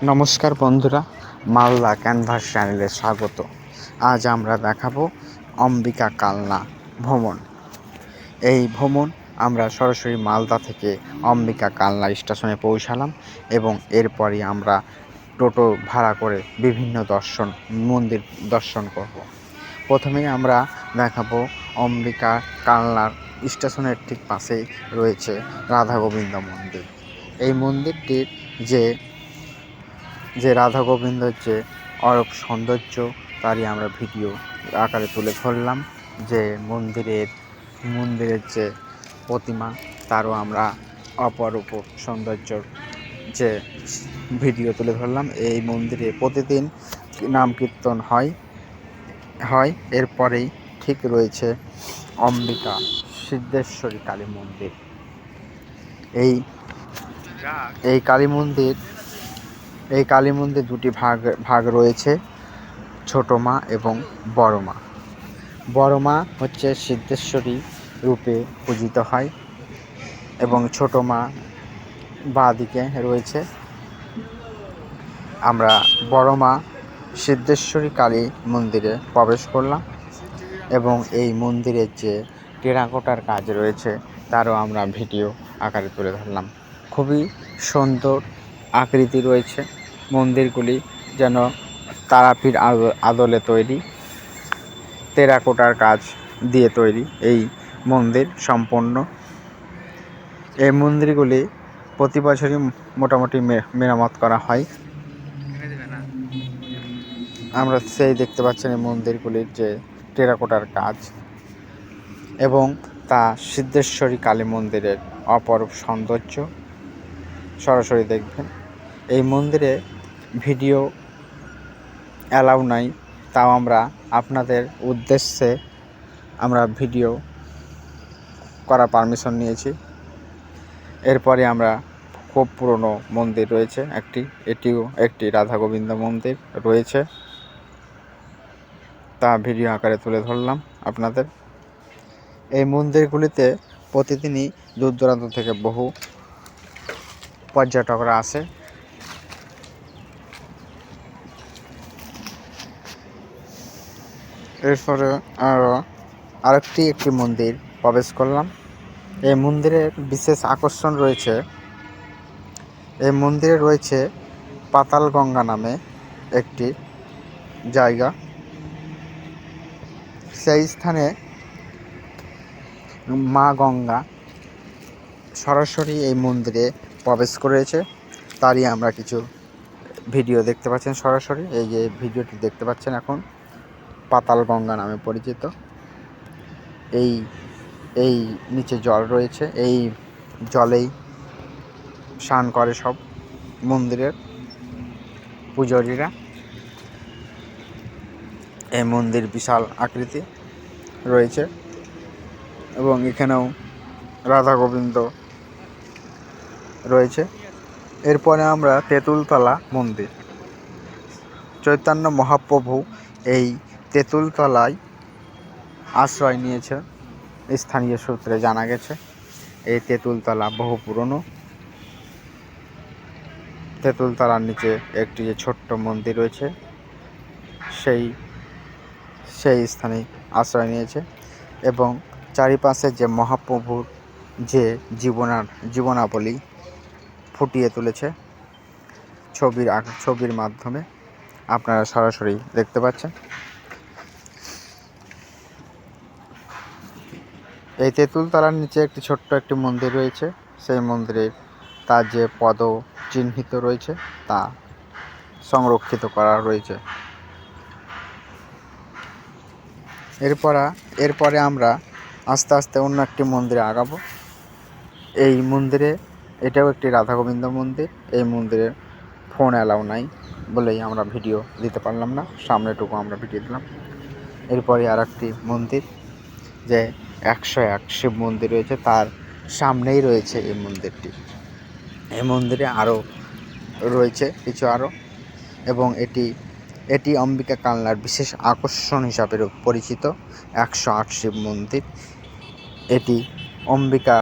নমস্কার বন্ধুরা, মালদা ক্যানভাস চ্যানেলে স্বাগত। আজ আমরা দেখাবো অম্বিকা কালনা ভ্রমণ। এই ভ্রমণ আমরা সরাসরি মালদা থেকে অম্বিকা কালনা স্টেশনে পৌঁছালাম এবং এরপরই আমরা টোটো ভাড়া করে বিভিন্ন মন্দির দর্শন করব। প্রথমেই আমরা দেখাবো অম্বিকা কালনার স্টেশনের ঠিক পাশেই রয়েছে রাধা গোবিন্দ মন্দির। এই মন্দিরটির যে রাধা গোবিন্দর যে অরূপ সৌন্দর্য তারই আমরা ভিডিও আকারে তুলে ধরলাম। যে মন্দিরের যে প্রতিমা তারও আমরা অপরূপ সৌন্দর্যর যে ভিডিও তুলে ধরলাম। এই মন্দিরে প্রতিদিন নাম কীর্তন হয়। এরপরেই ঠিক রয়েছে অম্বিকা সিদ্ধেশ্বরী কালী মন্দির। এই কালী মন্দির দুটি ভাগ রয়েছে, ছোট মা এবং বড় মা। বড় মা হচ্ছে সিদ্ধেশ্বরী রূপে পূজিত হয় এবং ছোট মা বাঁ দিকে রয়েছে। আমরা বড় মা সিদ্ধেশ্বরী কালী মন্দিরে প্রবেশ করলাম এবং এই মন্দিরের যে টেরাকোটার কাজ রয়েছে তারও আমরা ভিডিও আকারে তুলে ধরলাম। খুবই সুন্দর আকৃতি রয়েছে মন্দিরগুলি, যেন তারাপীঠ আদলে তৈরি, টেরাকোটার কাজ দিয়ে তৈরি এই মন্দির সম্পন্ন। এই মন্দিরগুলি প্রতি বছরই মোটামুটি মেরামত করা হয়। আমরা সেই দেখতে পাচ্ছেন এই মন্দিরগুলির যে টেরাকোটার কাজ এবং তা সিদ্ধেশ্বরী কালী মন্দিরের অপরূপ সৌন্দর্য সরাসরি দেখবেন। এই মন্দিরে ভিডিও অ্যালাউ নাই, তাও আমরা আপনাদের উদ্দেশ্যে আমরা ভিডিও করা পারমিশন নিয়েছি। এরপরে আমরা খুব পুরনো মন্দির রয়েছে এটিও একটি রাধা গোবিন্দ মন্দির রয়েছে, তা ভিডিও আকারে তুলে ধরলাম আপনাদের। এই মন্দিরগুলিতে প্রতিদিনই দূর দূরান্ত থেকে বহু পর্যটকরা আসে। এরপরে একটি মন্দির প্রবেশ করলাম। এই মন্দিরের বিশেষ আকর্ষণ রয়েছে, এই মন্দিরে রয়েছে পাতাল গঙ্গা নামে একটি জায়গা। সেই স্থানে মা গঙ্গা সরাসরি এই মন্দিরে প্রবেশ করেছে, তারই আমরা কিছু ভিডিও দেখতে পাচ্ছেন সরাসরি। এই যে ভিডিওটি দেখতে পাচ্ছেন এখন পাতাল গঙ্গা নামে পরিচিত। এই নিচে জল রয়েছে, এই জলেই স্নান করে সব মন্দিরের পূজারীরা। এই মন্দির বিশাল আকৃতি রয়েছে এবং এখানেও রাধা গোবিন্দ রয়েছে। এরপরে আমরা তেঁতুলতলা মন্দির। চৈতন্য মহাপ্রভু এই তেঁতুলতলায় আশ্রয় নিয়েছে স্থানীয় সূত্রে জানা গেছে। এই তেঁতুলতলা বহু পুরনো। তেঁতুলতলার নিচে একটি যে ছোট্ট মন্দির রয়েছে সেই স্থানে আশ্রয় নিয়েছে এবং চারিপাশে যে মহাপ্রভুর যে জীবনাবলী ফুটিয়ে তুলেছে ছবির মাধ্যমে আপনারা সরাসরি দেখতে পাচ্ছেন। এই তেঁতুলতলার নিচে একটি ছোট্ট একটি মন্দির রয়েছে। সেই মন্দিরের তার যে পদ চিহ্নিত রয়েছে তা সংরক্ষিত করা রয়েছে। এরপরে আমরা আস্তে আস্তে অন্য একটি মন্দিরে আগাবো। এই মন্দিরে এটাও একটি রাধা গোবিন্দ মন্দির। এই মন্দিরে ফোন অ্যালাউ নাই বলেই আমরা ভিডিও দিতে পারলাম না, সামনেটুকু আমরা ভিডিও দিলাম। এরপরে আর একটি মন্দির, যে 101 শিব মন্দির রয়েছে, তার সামনেই রয়েছে এই মন্দিরটি। এই মন্দিরে আরও রয়েছে কিছু এবং এটি অম্বিকা কালনার বিশেষ আকর্ষণ হিসাবে পরিচিত 108 শিব মন্দির। এটি অম্বিকা